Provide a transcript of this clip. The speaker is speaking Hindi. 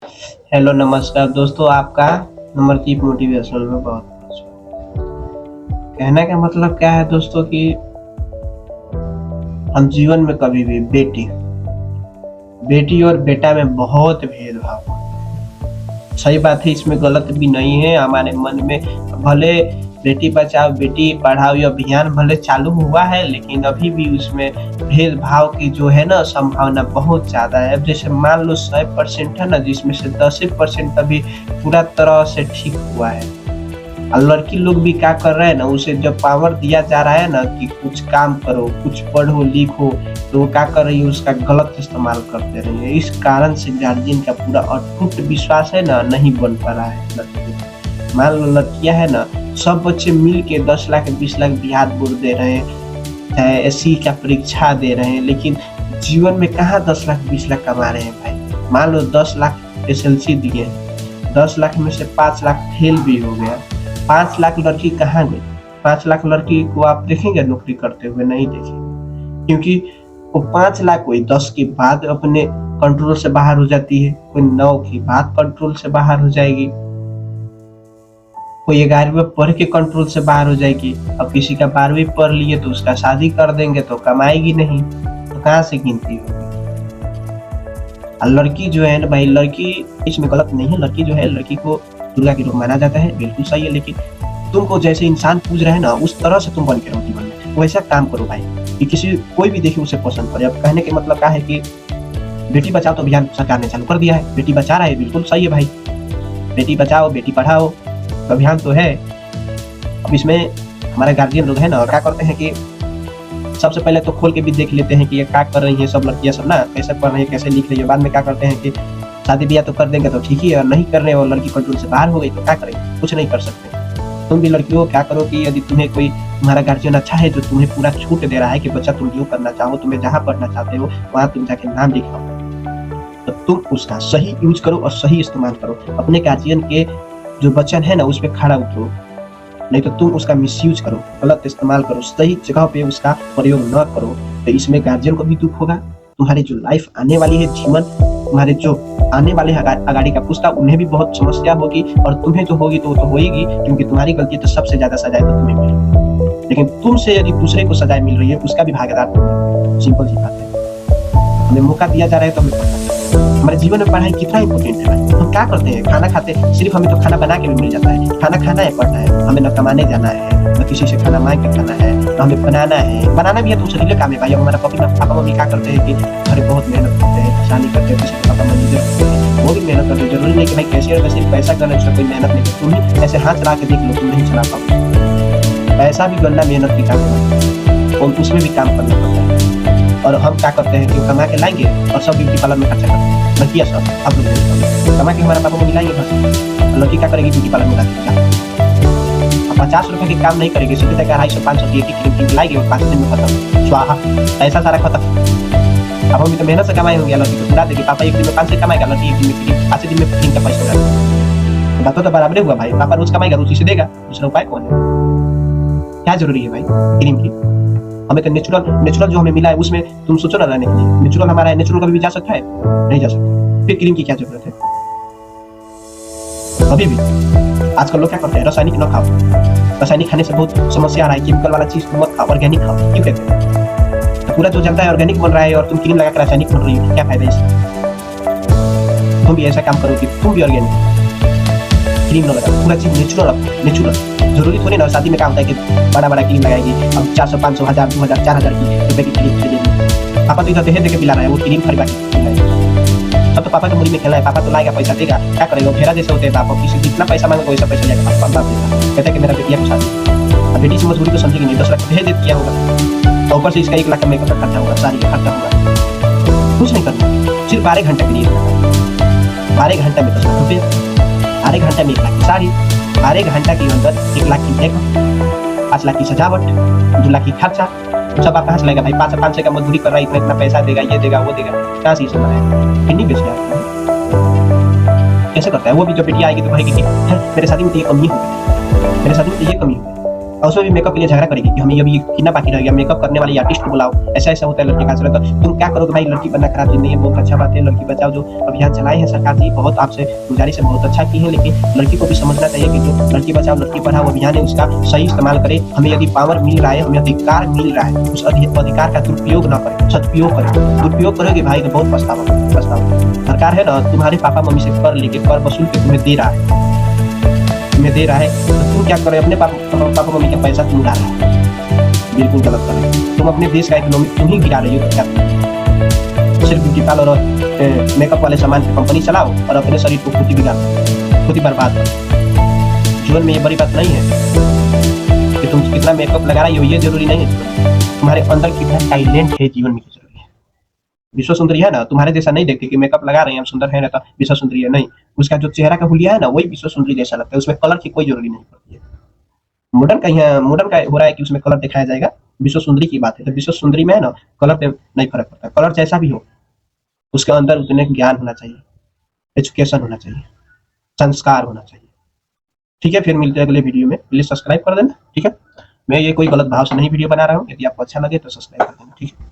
हेलो नमस्कार दोस्तों, आपका अमरदीप मोटिवेशनल में बहुत कहने का मतलब क्या है दोस्तों कि हम जीवन में कभी भी बेटी बेटी और बेटा में बहुत भेदभाव। सही बात है, इसमें गलत भी नहीं है। हमारे मन में भले बेटी बचाओ बेटी पढ़ाओ ये अभियान भले चालू हुआ है, लेकिन अभी भी उसमें भेदभाव की जो है ना संभावना बहुत ज़्यादा है। अब जैसे मान लो 100% है ना, जिसमें से 10% अभी पूरा तरह से ठीक हुआ है। और लड़की लोग भी क्या कर रहे हैं ना, उसे जब पावर दिया जा रहा है ना कि कुछ काम करो, कुछ पढ़ो लिखो, तो वो क्या कर रही है, उसका गलत इस्तेमाल करते रही है। इस कारण से गार्जियन का पूरा अटूट विश्वास है ना नहीं बन पा रहा है लड़की। मान लो लड़कियां है ना, सब बच्चे मिल के 10 लाख 20 लाख बिहार बोर्ड दे रहे हैं, एससी का परीक्षा दे रहे हैं, लेकिन जीवन में कहाँ 10 लाख 20 लाख कमा रहे हैं भाई। मान लो 10 लाख एसएलसी दिए, 10 लाख में से 5 लाख फेल भी हो गया, 5 लाख लड़की कहाँ गई। 5 लाख लड़की को आप देखेंगे नौकरी करते हुए? नहीं देखेंगे, क्योंकि वो 5 लाख कोई 10 के बाद अपने कंट्रोल से बाहर हो जाती है, कोई 9 के बाद कंट्रोल से बाहर हो जाएगी, कोई 11वीं में पढ़ के कंट्रोल से बाहर हो जाएगी। अब किसी का 12वीं पढ़ लिए तो उसका शादी कर देंगे तो कमाएगी नहीं, तो कहाँ से गिनती होगी। और लड़की जो है ना भाई, लड़की इसमें गलत नहीं है। लड़की जो है, लड़की को दुर्गा की रूप माना जाता है, बिल्कुल सही है, लेकिन तुमको जैसे इंसान पूज रहे हैं ना, उस तरह से तुम बन के रहो जीवन में। वैसा काम करो भाई कि किसी कोई भी देखे उसे पसंद करे। अब कहने के मतलब क्या है कि बेटी बचाओ तो अभियान सरकार ने चालू कर दिया है, बेटी बचा रहा है, बिल्कुल सही है भाई। बेटी बचाओ बेटी पढ़ाओ अभियान तो है। अब इसमें हमारे गार्जियन लोग हैं ना, क्या करते हैं कि सबसे पहले तो खोल के भी देख लेते हैं कि ये क्या कर रही है सब लड़कियां सब ना, कैसे पढ़ रही है कैसे लिख रही है। बाद में क्या करते हैं कि शादी ब्याह तो कर देंगे तो ठीक ही है, और नहीं करने और लड़की कंट्रोल से बाहर हो गई तो क्या करेंगे, कुछ नहीं कर सकते। तुम भी लड़कियों क्या करो कि यदि तुम्हें कोई तुम्हारा गार्जियन अच्छा है जो तुम्हें पूरा छूट दे रहा है कि बच्चा तुम जो करना चाहो, तुम्हें जहाँ पढ़ना चाहते हो वहाँ तुम जाके नाम लिखाओ, तो तुम उसका सही यूज करो और सही इस्तेमाल करो। अपने गार्जियन के जो वचन है ना उस पर खड़ा उतरो, नहीं तो तुम उसका मिसयूज करो, गलत इस्तेमाल करो, सही जगह पे उसका प्रयोग न करो, तो इसमें गार्जियन को भी दुख होगा। तुम्हारी जो लाइफ आने वाली है, जीवन तुम्हारे जो आने वाले अगाड़ी का पुस्ता, उन्हें भी बहुत समस्या होगी, और तुम्हें जो होगी तो वो तो होगी, क्योंकि तुम्हारी गलती तो सबसे ज्यादा सजाए तो तुम्हें मिलेगी। लेकिन तुमसे यदि दूसरे को सजाए मिल रही है उसका भी भागीदार तुम। सिंपल सी बात है, हमें मौका दिया जा रहा है तो हमें हमारे जीवन में पढ़ाई कितना इंपॉर्टेंट है भाई। हम क्या करते हैं, खाना खाते सिर्फ हमें तो खाना बना के भी मिल जाता है, खाना खाना है पढ़ना है, हमें न कमाने जाना है न किसी से खाना मांग के खाना है, न हमें बनाना है। बनाना भी है तो शरीर काम है भाई। हमारा पापा मम्मी क्या करते हैं कि घरे बहुत मेहनत करते हैं, शादी करते हैं, किसी के पापा मम्मी वो भी मेहनत करते हैं। जरूरी नहीं कि भाई कैसे और सिर्फ पैसा करना उसमें कोई मेहनत नहीं। तुम ही ऐसे हाथ चला के देख लो, तुम नहीं चला पाओ। पैसा भी गंदा मेहनत की काम है और उसमें भी काम करना पड़ता है। और हम क्या करते हैं कि कमा के लाएंगे और सब ब्यूटी पार्लर में खर्चा करते हैं। लड़कियाँ सब आप लोग कमा के हमारा पापा मम्मी लाएंगे बस, लड़की क्या करेगी ब्यूटी पार्लर में जाकर 50 रुपए की काम नहीं करेगी, सीधे तक 250 500 की क्रीम लाएगी और 5 दिन में खत्म, स्वाहा, पैसा सारा खत्म। अब हम तो मेहनत से कमाए होंगे, लड़की को बुला देगी, पापा एक दिन में 500 कमाएगा, लड़की एक दिन में 5 दिन में क्रीम का पैसा होगा। बात तो बराबर हुआ भाई, पापा रोज कमाएगा रोज इसे देगा, दूसरा उपाय कौन है। क्या जरूरी है भाई क्रीम की? हमें तो नेचुरल जो हमें मिला है उसमें तुम सोचो ना रहने के लिए। नेचुरल हमारा है, नेचुरल कभी भी जा सकता है? नहीं जा सकता, फिर क्रीम की क्या जरूरत है? अभी भी आजकल लोग क्या करते हैं, रासायनिक न खाओ, रासायनिक खाने से बहुत समस्या आ रहा है, केमिकल वाला चीज मत खाओ, ऑर्गेनिक खाओ। क्यों कहते हैं? तो पूरा जो जनता है ऑर्गेनिक बन रहा है और तुम क्रीम लगा कर रासायनिक बन रही हो, क्या फायदा इससे? तुम भी ऐसा काम करो कि तुम भी ऑर्गेनिक क्रीम न लगाओ, पूरा चीज नेचुरल। जरूरी थोड़ी ना शादी में क्या होता है कि बड़ा क्रीम लगाएगी, अब 400 500 1000 2000 4000 की रुपए की क्रीम खरीदेगी। पापा तो इधर दे के पिला रहा है, वो क्रीम खरीदा के सब तो पापा के मुड़ी में खेला है। पापा तो लाएगा पैसा देगा, क्या करेगा, घेरा जैसे होते हैं पापा, किसी जितना पैसा मांगे वैसा पैसा जाएगा पापा बाप देगा, कहता है कि मेरा बेटिया को शादी। अब बेटी से मजबूरी तो समझेगी नहीं, 10 लाख भेज दे दिया होगा, ऊपर से इसका 1 लाख का मेकअप का खर्चा होगा, साड़ी का खर्चा होगा। कुछ नहीं करना, सिर्फ 12 घंटे के लिए 12 घंटे में 10 लाख रुपये, 12 घंटे में 1 लाख की साड़ी, 12 घंटा के अंदर 1 लाख की मेकअप, 5 लाख की सजावट, 2 लाख की खर्चा, सब आप कहाँ से लाएगा भाई? 500 का मजदूरी कर रहा है, इतना पैसा देगा, ये देगा वो देगा, कहाँ से ये सब है? कितनी बेच गया कैसे करता है? वो भी जब बेटी आएगी तो कहेगी कि मेरे शादी में तो ये कमी हो गई, मेरे शादी में तो ये कमी हो गई। और उसमें भी मेकअप के लिए झगड़ा करेगी कि हमें अभी कितना बाकी रह गया, मेकअप करने वाले आर्टिस्ट को बुलाओ, ऐसा ऐसा होता है लड़की का। तो तुम क्या करोगे भाई, लड़की बनना खराब जिंदगी है, बहुत अच्छा बात है, लड़की बचाओ जो अभियान चलाए हैं सरकार जी, बहुत आपसे गुजारिश है, बहुत अच्छा की है, लेकिन लड़की को भी समझना चाहिए कि जो लड़की बचाओ लड़की पढ़ाओ अभियान है उसका सही इस्तेमाल करें। हमें यदि पावर मिल रहा है, हमें अधिकार मिल रहा है, उस अधिकार का दुरुपयोग न करें, सदुपयोग करें। दुरुपयोग करोगे भाई तो बहुत पछताओगे। सरकार है ना, तुम्हारे पापा मम्मी से कर लेके कर वसूल के तुम्हें दे रहा है, तो तुम क्या करें, अपने पापा मम्मी का पैसा तुम उड़ा रहे हो, बिल्कुल गलत कर रहे हो। तुम अपने देश का इकोनॉमी तुम ही गिरा रहे हो। क्या सिर्फ ब्यूटी पार्लर और मेकअप वाले सामान की कंपनी चलाओ और अपने शरीर को खुद ही बिगाड़ो, खुद ही बर्बाद करो। जीवन में ये बड़ी बात नहीं है कि तुम कितना मेकअप लगा रही हो, ये जरूरी नहीं है, तुम्हारे अंदर कितना टैलेंट है जीवन में जरूरी है। विश्व सुंदरी है ना, तुम्हारे जैसा नहीं देखते कि मेकअप लगा रहे हैं हम सुंदर है ना तो विश्व सुंदरी है, नहीं, उसका जो चेहरा का हुलिया है ना वही विश्व सुंदरी जैसा लगता है, उसमें कलर की कोई जरूरी नहीं पड़ती है। मॉडर्न का हो रहा है कि उसमें कलर दिखाया जाएगा, विश्व सुंदरी की बात है तो विश्व सुंदरी में है ना कलर पे नहीं फर्क पड़ता, कलर जैसा भी हो उसके अंदर उतने ज्ञान होना चाहिए, एजुकेशन होना चाहिए, संस्कार होना चाहिए। ठीक है, फिर मिलते हैं अगले वीडियो में, प्लीज सब्सक्राइब कर देना। ठीक है, मैं ये कोई गलत भाव से नहीं वीडियो बना रहा हूँ, यदि आपको अच्छा लगे तो सब्सक्राइब कर देना। ठीक है।